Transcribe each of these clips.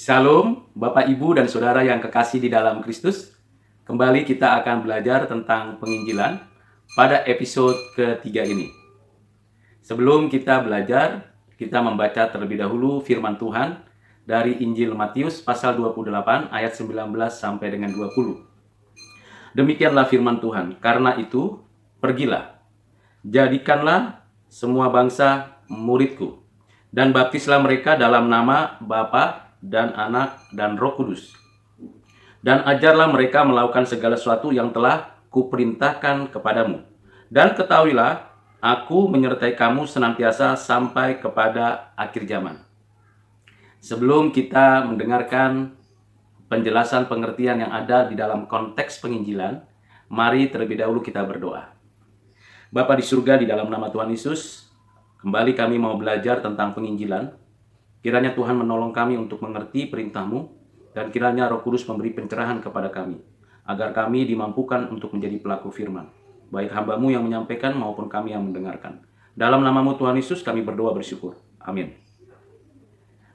Shalom, Bapak, Ibu, dan Saudara yang kekasih di dalam Kristus. Kembali kita akan belajar tentang penginjilan pada episode ketiga ini. Sebelum kita belajar, kita membaca terlebih dahulu firman Tuhan dari Injil Matius pasal 28 ayat 19 sampai dengan 20. Demikianlah firman Tuhan, karena itu pergilah, jadikanlah semua bangsa muridku, dan baptislah mereka dalam nama Bapa dan Anak dan Roh Kudus. Dan ajarlah mereka melakukan segala sesuatu yang telah kuperintahkan kepadamu. Dan ketahuilah, aku menyertai kamu senantiasa sampai kepada akhir zaman. Sebelum kita mendengarkan penjelasan pengertian yang ada di dalam konteks penginjilan, mari terlebih dahulu kita berdoa. Bapa di surga, di dalam nama Tuhan Yesus, kembali kami mau belajar tentang penginjilan. Kiranya Tuhan menolong kami untuk mengerti perintah-Mu, dan kiranya Roh Kudus memberi pencerahan kepada kami, agar kami dimampukan untuk menjadi pelaku firman, baik hamba-Mu yang menyampaikan maupun kami yang mendengarkan. Dalam nama-Mu Tuhan Yesus kami berdoa bersyukur. Amin.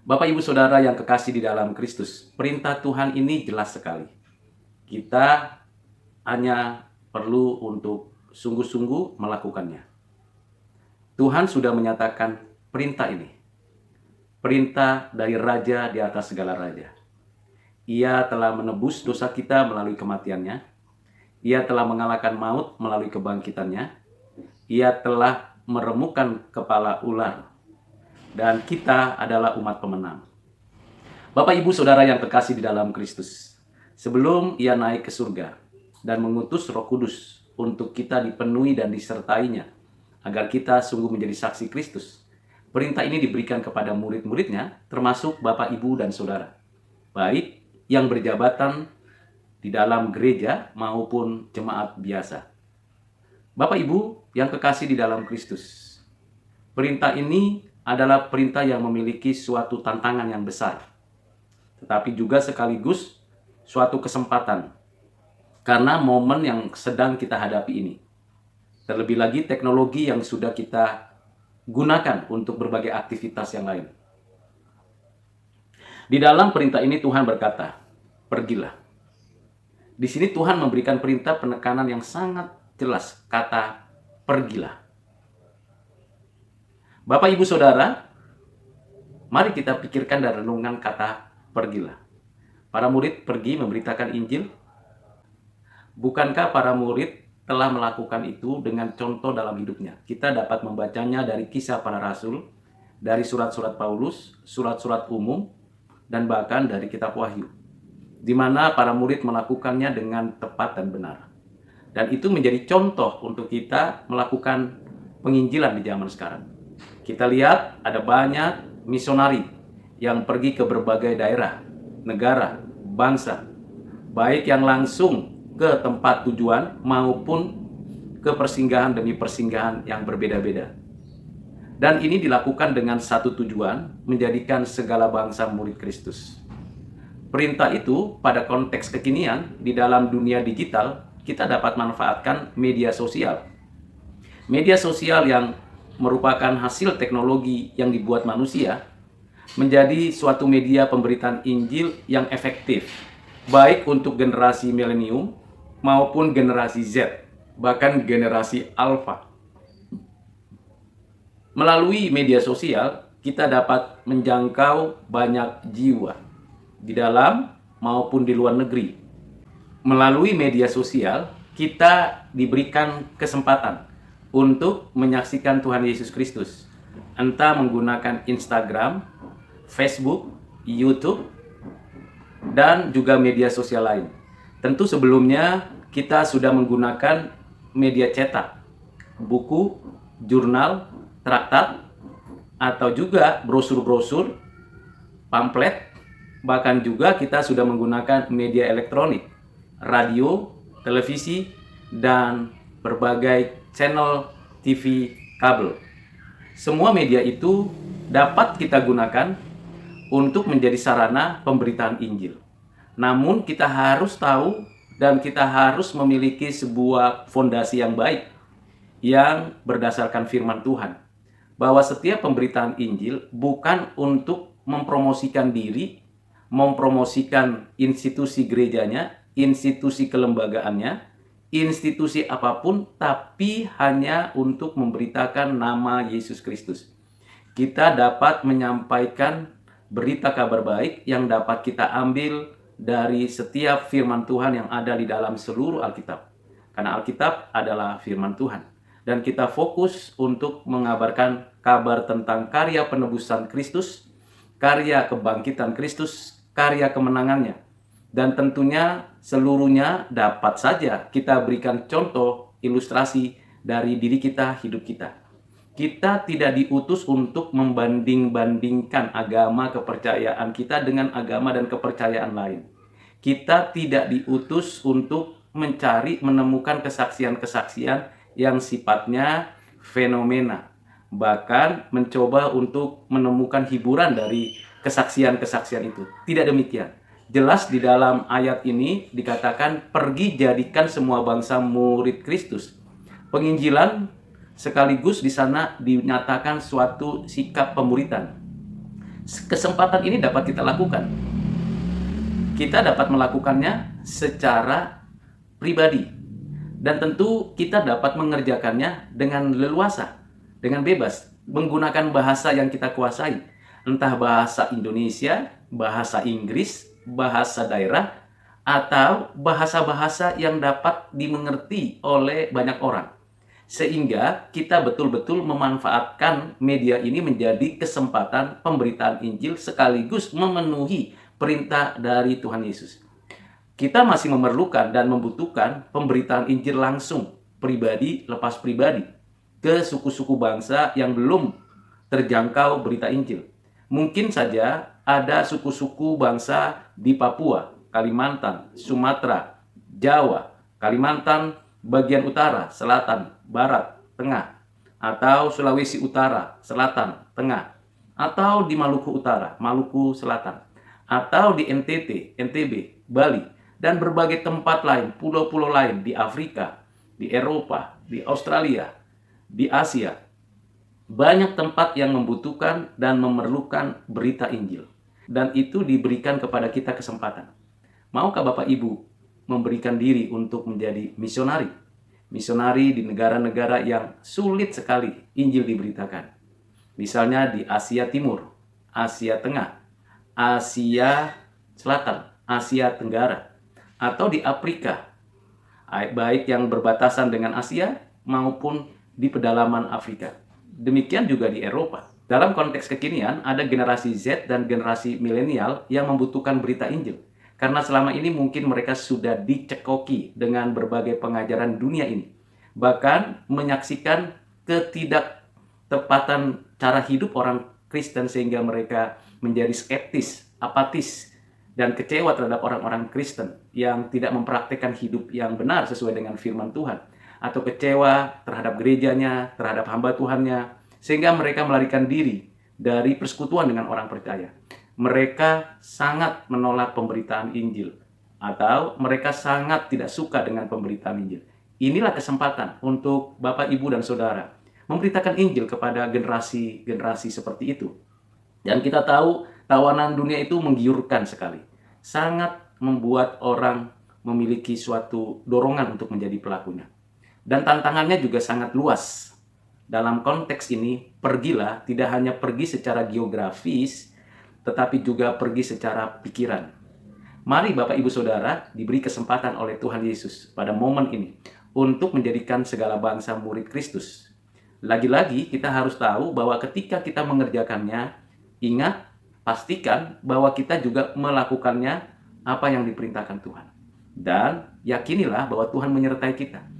Bapak, Ibu, Saudara yang kekasih di dalam Kristus, perintah Tuhan ini jelas sekali. Kita hanya perlu untuk sungguh-sungguh melakukannya. Tuhan sudah menyatakan perintah ini. Perintah dari Raja di atas segala raja. Ia telah menebus dosa kita melalui kematiannya. Ia telah mengalahkan maut melalui kebangkitannya. Ia telah meremukkan kepala ular. Dan kita adalah umat pemenang. Bapak, Ibu, Saudara yang terkasih di dalam Kristus, sebelum Ia naik ke surga dan mengutus Roh Kudus untuk kita dipenuhi dan disertainya, agar kita sungguh menjadi saksi Kristus, perintah ini diberikan kepada murid-muridnya, termasuk Bapak, Ibu, dan Saudara, baik yang berjabatan di dalam gereja maupun jemaat biasa. Bapak, Ibu yang kekasih di dalam Kristus, perintah ini adalah perintah yang memiliki suatu tantangan yang besar, tetapi juga sekaligus suatu kesempatan, karena momen yang sedang kita hadapi ini. Terlebih lagi teknologi yang sudah kita gunakan untuk berbagai aktivitas yang lain. Di dalam perintah ini Tuhan berkata, pergilah. Di sini Tuhan memberikan perintah penekanan yang sangat jelas, kata pergilah. Bapak, Ibu, Saudara, mari kita pikirkan dan renungkan kata pergilah. Para murid pergi memberitakan Injil. Bukankah para murid telah melakukan itu dengan contoh dalam hidupnya? Kita dapat membacanya dari Kisah Para Rasul, dari surat-surat Paulus, surat-surat umum, dan bahkan dari kitab Wahyu, di mana para murid melakukannya dengan tepat dan benar. Dan itu menjadi contoh untuk kita melakukan penginjilan di zaman sekarang. Kita lihat ada banyak misionari yang pergi ke berbagai daerah, negara, bangsa, baik yang langsung ke tempat tujuan maupun ke persinggahan demi persinggahan yang berbeda-beda. Dan ini dilakukan dengan satu tujuan, menjadikan segala bangsa murid Kristus. Perintah itu pada konteks kekinian di dalam dunia digital, kita dapat manfaatkan media sosial. Media sosial yang merupakan hasil teknologi yang dibuat manusia, menjadi suatu media pemberitaan Injil yang efektif, baik untuk generasi milenium maupun generasi Z, bahkan generasi Alpha. Melalui media sosial, kita dapat menjangkau banyak jiwa, di dalam maupun di luar negeri. Melalui media sosial, kita diberikan kesempatan untuk menyaksikan Tuhan Yesus Kristus, entah menggunakan Instagram, Facebook, YouTube, dan juga media sosial lain. Tentu sebelumnya kita sudah menggunakan media cetak, buku, jurnal, traktat, atau juga brosur-brosur, pamflet, bahkan juga kita sudah menggunakan media elektronik, radio, televisi, dan berbagai channel TV kabel. Semua media itu dapat kita gunakan untuk menjadi sarana pemberitaan Injil. Namun kita harus tahu dan kita harus memiliki sebuah fondasi yang baik yang berdasarkan firman Tuhan, bahwa setiap pemberitaan Injil bukan untuk mempromosikan diri mempromosikan institusi gerejanya, institusi kelembagaannya, institusi apapun, tapi hanya untuk memberitakan nama Yesus Kristus. Kita dapat menyampaikan berita kabar baik yang dapat kita ambil dari setiap firman Tuhan yang ada di dalam seluruh Alkitab. Karena Alkitab adalah firman Tuhan. Dan kita fokus untuk mengabarkan kabar tentang karya penebusan Kristus, karya kebangkitan Kristus, karya kemenangannya. Dan tentunya seluruhnya dapat saja kita berikan contoh, ilustrasi dari diri kita, hidup kita. Kita tidak diutus untuk membanding-bandingkan agama kepercayaan kita dengan agama dan kepercayaan lain. Kita tidak diutus untuk menemukan kesaksian-kesaksian yang sifatnya fenomena. Bahkan mencoba untuk menemukan hiburan dari kesaksian-kesaksian itu. Tidak demikian. Jelas di dalam ayat ini dikatakan, pergi jadikan semua bangsa murid Kristus. Penginjilan sekaligus di sana dinyatakan suatu sikap pemuritan. Kesempatan ini dapat kita lakukan. Kita dapat melakukannya secara pribadi. Dan tentu kita dapat mengerjakannya dengan leluasa, dengan bebas, menggunakan bahasa yang kita kuasai. Entah bahasa Indonesia, bahasa Inggris, bahasa daerah, atau bahasa-bahasa yang dapat dimengerti oleh banyak orang. Sehingga kita betul-betul memanfaatkan media ini menjadi kesempatan pemberitaan Injil sekaligus memenuhi perintah dari Tuhan Yesus. Kita masih memerlukan dan membutuhkan pemberitaan Injil langsung, pribadi lepas pribadi, ke suku-suku bangsa yang belum terjangkau berita Injil. Mungkin saja ada suku-suku bangsa di Papua, Kalimantan, Sumatera, Jawa, Kalimantan bagian utara, selatan, barat, tengah, atau Sulawesi Utara, selatan, tengah, atau di Maluku Utara, Maluku Selatan, atau di NTT, NTB, Bali, dan berbagai tempat lain, pulau-pulau lain di Afrika, di Eropa, di Australia, di Asia. Banyak tempat yang membutuhkan dan memerlukan berita Injil. Dan itu diberikan kepada kita kesempatan. Maukah Bapak Ibu memberikan diri untuk menjadi misionari? Misionari di negara-negara yang sulit sekali Injil diberitakan. Misalnya di Asia Timur, Asia Tengah, Asia Selatan, Asia Tenggara, atau di Afrika, baik yang berbatasan dengan Asia maupun di pedalaman Afrika. Demikian juga di Eropa. Dalam konteks kekinian, ada generasi Z dan generasi milenial yang membutuhkan berita Injil. Karena selama ini mungkin mereka sudah dicekoki dengan berbagai pengajaran dunia ini. Bahkan menyaksikan ketidaktepatan cara hidup orang Kristen sehingga mereka menjadi skeptis, apatis, dan kecewa terhadap orang-orang Kristen yang tidak mempraktikkan hidup yang benar sesuai dengan firman Tuhan. Atau kecewa terhadap gerejanya, terhadap hamba Tuhannya, sehingga mereka melarikan diri dari persekutuan dengan orang percaya. Mereka sangat menolak pemberitaan Injil, atau mereka sangat tidak suka dengan pemberitaan Injil. Inilah kesempatan untuk Bapak, Ibu, dan Saudara memberitakan Injil kepada generasi-generasi seperti itu. Dan kita tahu tawanan dunia itu menggiurkan sekali. Sangat membuat orang memiliki suatu dorongan untuk menjadi pelakunya. Dan tantangannya juga sangat luas. Dalam konteks ini, pergilah tidak hanya pergi secara geografis, tetapi juga pergi secara pikiran. Mari Bapak Ibu Saudara diberi kesempatan oleh Tuhan Yesus pada momen ini untuk menjadikan segala bangsa murid Kristus. Lagi-lagi kita harus tahu bahwa ketika kita mengerjakannya, ingat, pastikan bahwa kita juga melakukannya apa yang diperintahkan Tuhan. Dan yakinilah bahwa Tuhan menyertai kita.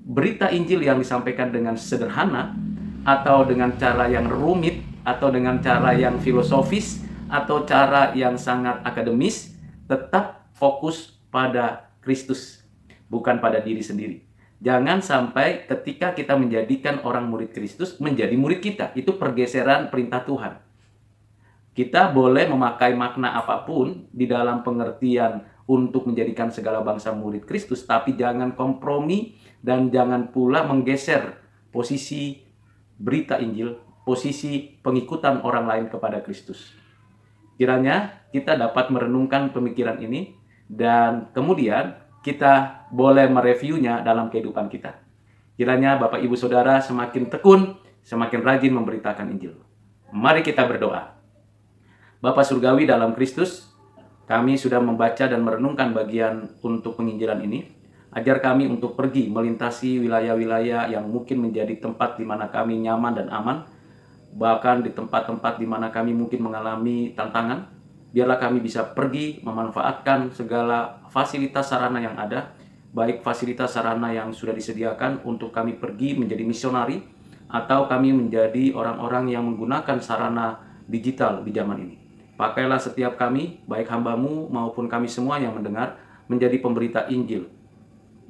Berita Injil yang disampaikan dengan sederhana, atau dengan cara yang rumit, atau dengan cara yang filosofis, atau cara yang sangat akademis, tetap fokus pada Kristus, bukan pada diri sendiri. Jangan sampai ketika kita menjadikan orang murid Kristus menjadi murid kita. Itu pergeseran perintah Tuhan. Kita boleh memakai makna apapun di dalam pengertian untuk menjadikan segala bangsa murid Kristus, tapi jangan kompromi dan jangan pula menggeser posisi berita Injil, posisi pengikutan orang lain kepada Kristus. Kiranya kita dapat merenungkan pemikiran ini dan kemudian kita boleh mereviewnya dalam kehidupan kita. Kiranya Bapak Ibu Saudara semakin tekun, semakin rajin memberitakan Injil. Mari kita berdoa. Bapa Surgawi dalam Kristus, kami sudah membaca dan merenungkan bagian untuk penginjilan ini. Ajar kami untuk pergi melintasi wilayah-wilayah yang mungkin menjadi tempat di mana kami nyaman dan aman, bahkan di tempat-tempat di mana kami mungkin mengalami tantangan. Biarlah kami bisa pergi memanfaatkan segala fasilitas sarana yang ada, baik fasilitas sarana yang sudah disediakan untuk kami pergi menjadi misionari, atau kami menjadi orang-orang yang menggunakan sarana digital di zaman ini. Pakailah setiap kami, baik hamba-Mu maupun kami semua yang mendengar, menjadi pemberita Injil.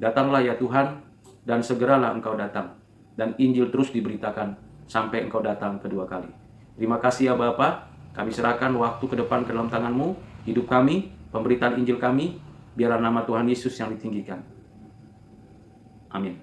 Datanglah ya Tuhan, dan segeralah Engkau datang, dan Injil terus diberitakan sampai Engkau datang kedua kali. Terima kasih ya Bapa, kami serahkan waktu ke depan ke dalam tangan-Mu, hidup kami, pemberitaan Injil kami, biarlah nama Tuhan Yesus yang ditinggikan. Amin.